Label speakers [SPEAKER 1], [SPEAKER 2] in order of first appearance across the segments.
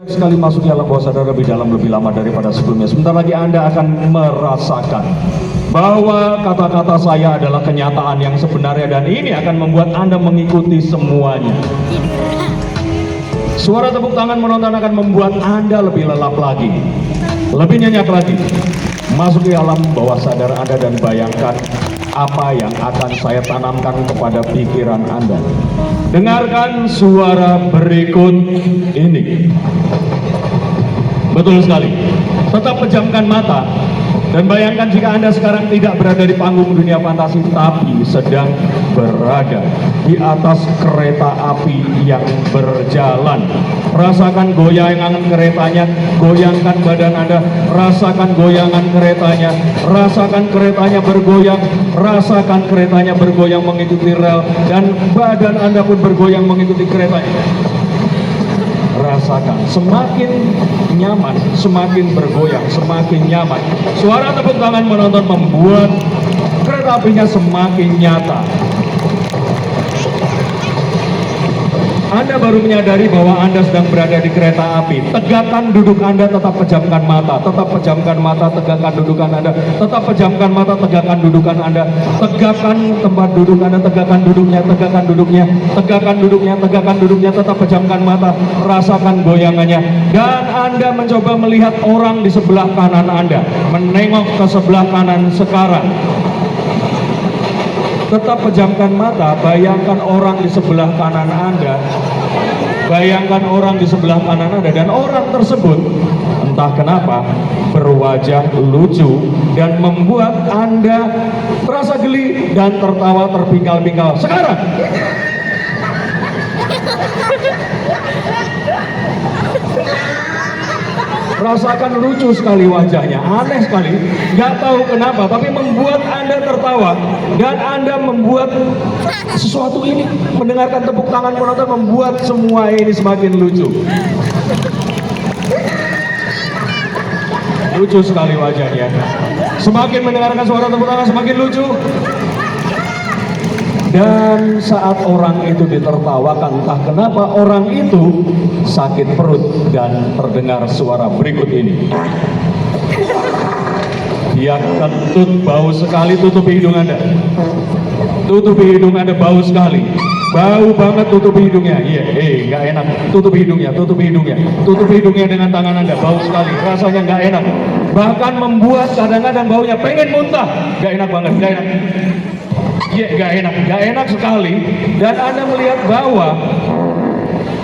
[SPEAKER 1] Sekali masuk di alam bawah sadar lebih dalam lebih lama daripada sebelumnya. Sebentar lagi Anda akan merasakan bahwa kata-kata saya adalah kenyataan yang sebenarnya, dan ini akan membuat Anda mengikuti semuanya. Suara tepuk tangan menonton akan membuat Anda lebih lelap lagi, lebih nyenyak lagi. Masuk di alam bawah sadar Anda dan bayangkan apa yang akan saya tanamkan kepada pikiran Anda. Dengarkan suara berikut ini. Betul sekali. Tetap pejamkan mata dan bayangkan jika Anda sekarang tidak berada di panggung dunia fantasi, tapi sedang berada di atas kereta api yang berjalan. Rasakan goyangan keretanya, goyangkan badan Anda, rasakan goyangan keretanya, rasakan keretanya bergoyang, rasakan keretanya bergoyang mengikuti rel, dan badan Anda pun bergoyang mengikuti keretanya. Rasakan semakin nyaman, semakin bergoyang, semakin nyaman. Suara tepuk tangan menonton membuat kereta apinya semakin nyata. Anda baru menyadari bahwa Anda sedang berada di kereta api. Tegakkan duduk Anda, tetap pejamkan mata, tetap pejamkan mata, tegakkan dudukan Anda, tetap pejamkan mata, tegakkan dudukan Anda, tegakkan tempat duduk Anda, tegakkan duduknya, tegakkan duduknya, tegakkan duduknya, tegakkan duduknya, tetap pejamkan mata, rasakan goyangannya. Dan Anda mencoba melihat orang di sebelah kanan Anda, menengok ke sebelah kanan sekarang. Tetap pejamkan mata, bayangkan orang di sebelah kanan Anda. Bayangkan orang di sebelah kanan Anda, dan orang tersebut entah kenapa berwajah lucu dan membuat Anda terasa geli dan tertawa terpingkal-pingkal. Sekarang rasakan lucu sekali wajahnya, aneh sekali, nggak tahu kenapa, tapi membuat Anda tertawa, dan Anda membuat sesuatu ini, mendengarkan tepuk tangan penonton membuat semua ini semakin lucu. Lucu sekali wajahnya. Semakin mendengarkan suara tepuk tangan semakin lucu. Dan saat orang itu ditertawakan, entah kenapa orang itu sakit perut dan terdengar suara berikut ini. Dia kentut, bau sekali, tutupi hidung Anda. Tutupi hidung Anda, bau sekali. Bau banget, tutupi hidungnya. Iya, nggak enak. Tutupi hidungnya, tutupi hidungnya. Tutupi hidungnya dengan tangan Anda, bau sekali. Rasanya nggak enak. Bahkan membuat kadang-kadang baunya pengen muntah. Nggak enak banget, nggak enak. Ya, gak enak sekali. Dan Anda melihat bahwa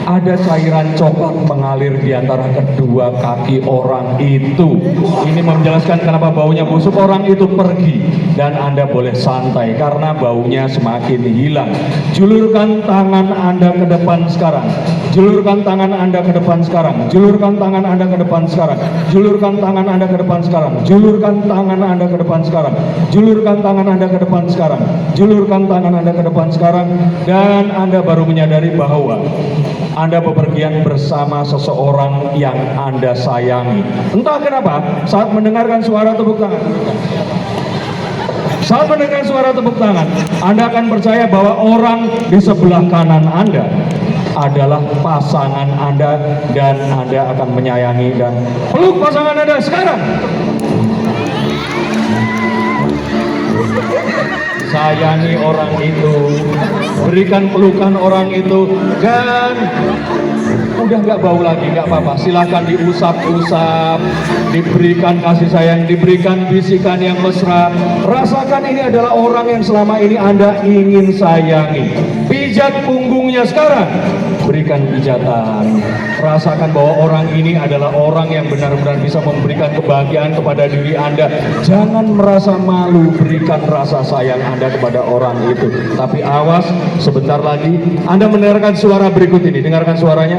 [SPEAKER 1] ada cairan coklat mengalir di antara kedua kaki orang itu. Ini menjelaskan kenapa baunya busuk. Orang itu pergi dan Anda boleh santai karena baunya semakin hilang. Julurkan tangan Anda ke depan sekarang. Julurkan tangan Anda ke depan sekarang. Julurkan tangan Anda ke depan sekarang. Julurkan tangan Anda ke depan sekarang. Julurkan tangan Anda ke depan sekarang. Julurkan tangan Anda ke depan sekarang. Julurkan tangan Anda ke depan sekarang. Dan Anda baru menyadari bahwa Anda bepergian bersama seseorang yang Anda sayangi. Entah kenapa, saat mendengarkan suara tepuk tangan, saat mendengar suara tepuk tangan, Anda akan percaya bahwa orang di sebelah kanan Anda adalah pasangan Anda, dan Anda akan menyayangi dan peluk pasangan Anda sekarang. Sayangi orang itu, berikan pelukan orang itu, dan udah nggak bau lagi, nggak apa-apa. Silahkan diusap-usap, diberikan kasih sayang, diberikan bisikan yang mesra. Rasakan ini adalah orang yang selama ini Anda ingin sayangi. Pijat punggungnya sekarang, berikan pijatan. Rasakan bahwa orang ini adalah orang yang benar-benar bisa memberikan kebahagiaan kepada diri Anda. Jangan merasa malu, berikan rasa sayang Anda kepada orang itu. Tapi awas, sebentar lagi Anda mendengarkan suara berikut ini. Dengarkan suaranya.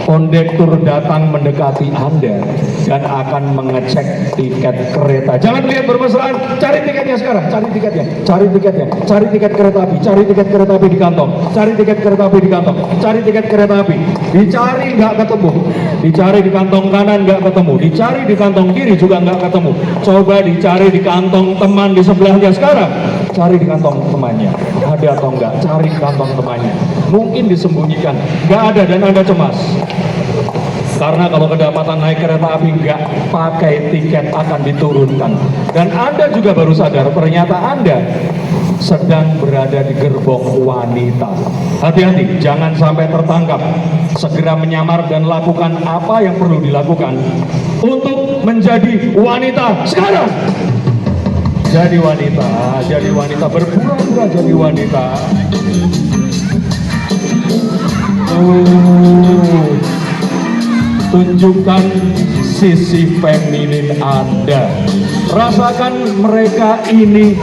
[SPEAKER 1] Kondektur datang mendekati Anda dan akan mengecek tiket kereta. Jangan lihat bermesraan, cari tiketnya sekarang, cari tiketnya, cari tiketnya, cari tiket kereta api, cari tiket kereta api di kantong, cari tiket kereta api di kantong, cari tiket kereta api, dicari nggak ketemu, dicari di kantong kanan nggak ketemu, dicari di kantong kiri juga nggak ketemu. Coba dicari di kantong teman di sebelahnya sekarang, cari di kantong temannya, ada atau enggak, cari di kantong temannya. Mungkin disembunyikan, nggak ada dan Anda cemas. Karena kalau kedapatan naik kereta api nggak pakai tiket akan diturunkan. Dan Anda juga baru sadar ternyata Anda sedang berada di gerbong wanita. Hati-hati, jangan sampai tertangkap. Segera menyamar dan lakukan apa yang perlu dilakukan untuk menjadi wanita sekarang. Jadi wanita, berpura-pura jadi wanita. Tunjukkan sisi feminin Anda. Rasakan mereka ini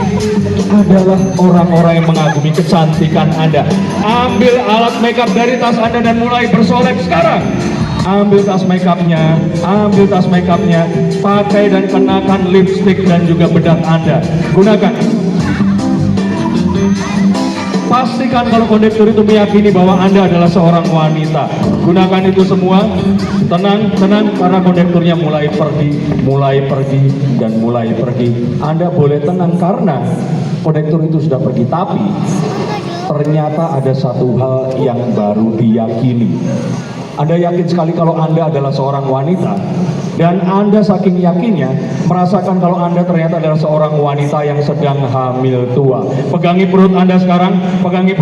[SPEAKER 1] adalah orang-orang yang mengagumi kecantikan Anda. Ambil alat makeup dari tas Anda dan mulai bersolek sekarang. Ambil tas makeupnya, pakai dan kenakan lipstick dan juga bedak Anda. Gunakan. Pastikan kalau kondektur itu meyakini bahwa Anda adalah seorang wanita. Gunakan itu semua. Tenang, karena kondekturnya mulai pergi, dan mulai pergi. Anda boleh tenang karena kondektur itu sudah pergi. Tapi ternyata ada satu hal yang baru diyakini. Anda yakin sekali kalau Anda adalah seorang wanita, dan Anda saking yakinnya merasakan kalau Anda ternyata adalah seorang wanita yang sedang hamil tua. Pegangi perut Anda sekarang, pegangi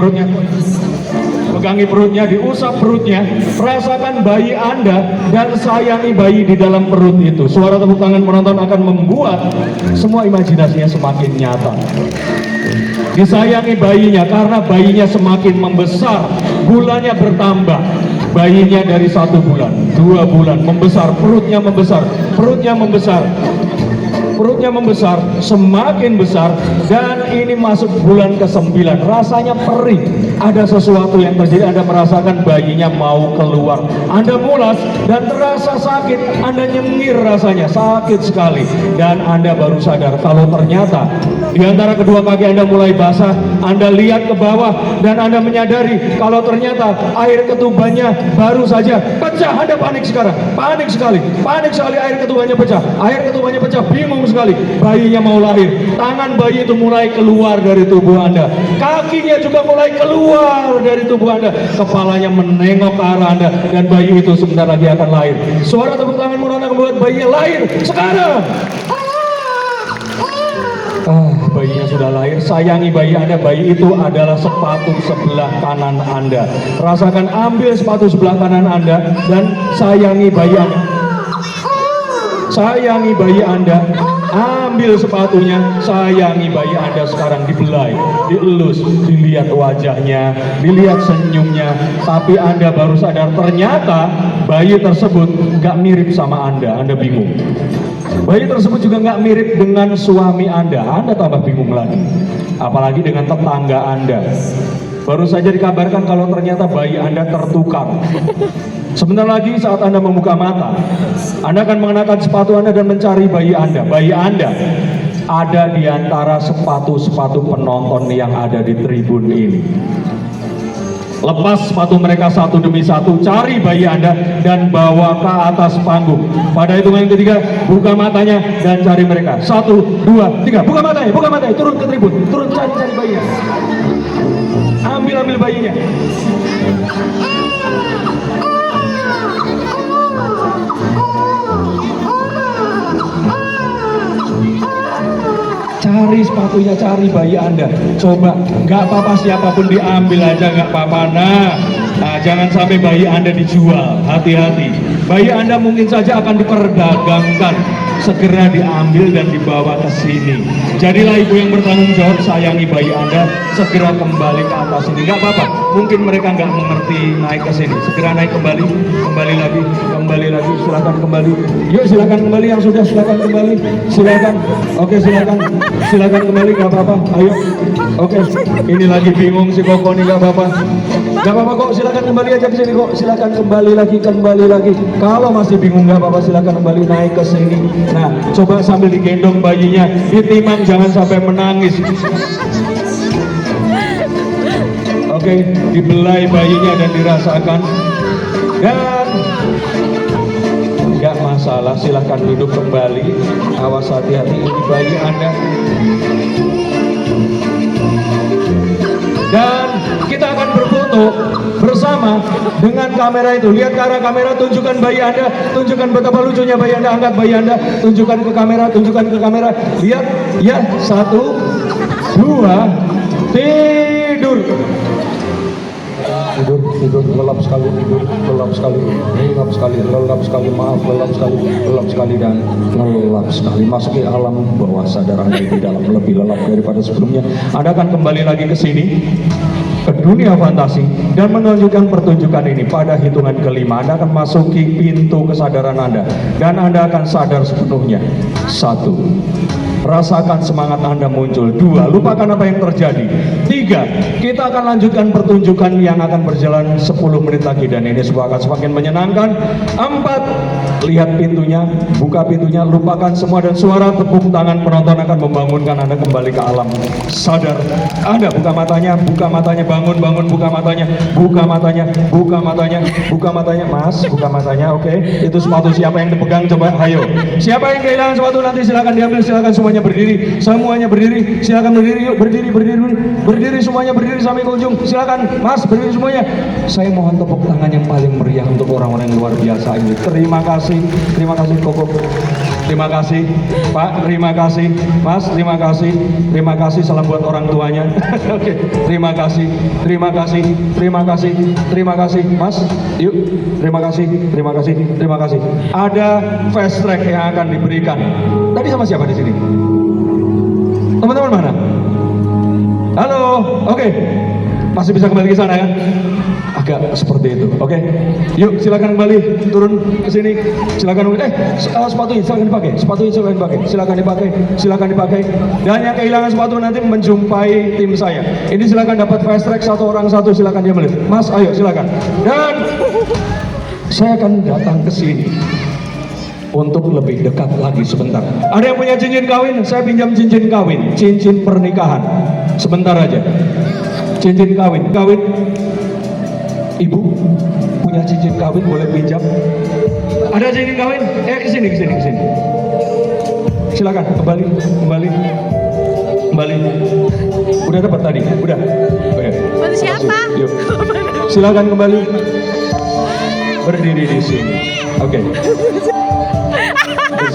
[SPEAKER 1] perutnya, diusap perutnya, rasakan bayi Anda dan sayangi bayi di dalam perut itu. Suara tepuk tangan penonton akan membuat semua imajinasinya semakin nyata. Disayangi bayinya karena bayinya semakin membesar, bulannya bertambah. Bayinya dari 1 bulan, 2 bulan, membesar, perutnya membesar, semakin besar, dan ini masuk bulan ke-9. Rasanya perih, ada sesuatu yang terjadi. Anda merasakan bayinya mau keluar. Anda mulas dan terasa sakit. Anda nyengir, rasanya sakit sekali, dan Anda baru sadar kalau ternyata di antara kedua kaki Anda mulai basah. Anda lihat ke bawah dan Anda menyadari kalau ternyata air ketubannya baru saja pecah. Anda panik sekarang, panik sekali air ketubannya pecah, bingung sekali. Bayinya mau lahir, tangan bayi itu mulai keluar dari tubuh Anda, kakinya juga mulai keluar dari tubuh Anda, kepalanya menengok ke arah Anda, dan bayi itu sebentar lagi akan lahir. Suara tepuk tangan Murana membuat bayinya lahir sekarang. Bayinya sudah lahir. Sayangi bayi Anda. Bayi itu adalah sepatu sebelah kanan Anda. Rasakan, ambil sepatu sebelah kanan Anda dan sayangi bayi Anda. Sayangi bayi Anda. Ambil sepatunya, sayangi bayi Anda sekarang. Dibelai, dielus, dilihat wajahnya, dilihat senyumnya. Tapi Anda baru sadar ternyata bayi tersebut gak mirip sama Anda. Anda bingung. Bayi tersebut juga nggak mirip dengan suami Anda. Anda tambah bingung lagi. Apalagi dengan tetangga Anda. Baru saja dikabarkan kalau ternyata bayi Anda tertukar. Sebentar lagi saat Anda membuka mata, Anda akan mengenakan sepatu Anda dan mencari bayi Anda. Bayi Anda ada di antara sepatu-sepatu penonton yang ada di tribun ini. Lepas sepatu mereka satu demi satu, cari bayi Anda dan bawa ke atas panggung. Pada hitungan ketiga, buka matanya dan cari mereka. 1, 2, 3, buka matanya, turun ke tribun, turun cari bayinya. Ambil bayinya. Cari sepatunya, cari bayi Anda. Coba, nggak apa-apa siapapun diambil aja, nggak apa-apa. Nah, jangan sampai bayi Anda dijual. Hati-hati. Bayi Anda mungkin saja akan diperdagangkan. Segera diambil dan dibawa ke sini. Jadilah ibu yang bertanggung jawab, sayangi bayi Anda. Segera kembali ke atas sini. Nggak apa-apa. Mungkin mereka nggak mengerti naik ke sini. Segera naik kembali lagi. Silakan kembali. Yuk silakan kembali yang sudah, silakan kembali. Silakan. Oke, silakan kembali, nggak apa-apa. Ayo. Oke. Ini lagi bingung si Koko nih, nggak apa-apa. Nggak apa-apa kok, silakan kembali aja ke sini kok. Silakan kembali lagi. Kalau masih bingung nggak apa-apa, silakan kembali naik ke sini. Nah, coba sambil digendong bayinya, ditimang jangan sampai menangis. Oke, dibelai bayinya dan dirasakan. Dan nggak masalah, silahkan duduk kembali. Awas, hati-hati, ini bayi Anda. Dan kita akan berfoto bersama dengan kamera itu. Lihat ke arah kamera, tunjukkan bayi Anda, tunjukkan betapa lucunya bayi Anda, angkat bayi Anda, tunjukkan ke kamera, tunjukkan ke kamera. Lihat, ya, 1, 2, tidur. Tidur, lelap sekali, lelap sekali, maaf, lelap sekali dan lelap sekali. Masuki alam bawah sadar Anda di dalam lebih lelap daripada sebelumnya. Anda akan kembali lagi ke sini, ke dunia fantasi dan menunjukkan pertunjukan ini. Pada hitungan kelima Anda akan masuki pintu kesadaran Anda dan Anda akan sadar sepenuhnya. 1, rasakan semangat Anda muncul. 2, lupakan apa yang terjadi. 3, kita akan lanjutkan pertunjukan yang akan berjalan 10 menit lagi dan ini akan semakin menyenangkan. 4, lihat pintunya, buka pintunya, lupakan semua dan suara tepuk tangan penonton akan membangunkan Anda kembali ke alam sadar. Anda buka matanya, bangun, buka matanya, Mas, buka matanya, oke. Itu sepatu siapa yang dipegang, coba, ayo. Siapa yang kehilangan sepatu nanti silakan diambil, silakan semuanya berdiri, silakan berdiri, yuk, berdiri semuanya, berdiri sampai ke ujung, silakan, Mas, berdiri semuanya. Saya mohon tepuk tangan yang paling meriah untuk orang-orang yang luar biasa ini. Terima kasih Koko, terima kasih Pak, terima kasih Mas, terima kasih, salam buat orang tuanya. Oke, terima kasih Mas, yuk, terima kasih. Ada fast track yang akan diberikan. Tadi sama siapa di sini? Teman-teman mana? Halo, oke. Masih bisa kembali ke sana kan? Agak seperti itu, oke. Yuk, silakan kembali turun ke sini. Silakan. Sepatunya silakan dipakai. Dan yang kehilangan sepatu nanti menjumpai tim saya. Ini silakan dapat fast track satu orang satu, silakan dia beli. Mas, ayo silakan. Dan saya akan datang ke sini untuk lebih dekat lagi sebentar. Ada yang punya cincin kawin? Saya pinjam cincin kawin, cincin pernikahan. Sebentar aja. Cincin kawin. Ibu punya cincin kawin, boleh pinjam? Ada cincin kawin? Kesini. Silakan, kembali. Udah dapat tadi? Udah.
[SPEAKER 2] Buat siapa?
[SPEAKER 1] Yuk. Silakan kembali. Berdiri di sini. Oke. Di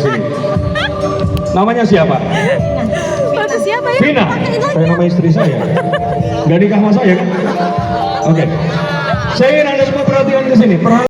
[SPEAKER 1] sini. Namanya siapa?
[SPEAKER 2] Buat siapa ya?
[SPEAKER 1] Vina. Kayak nama istri saya. Gak nikah sama saya kan? Oke. Saya ingin Anda semua perhatian ke sini.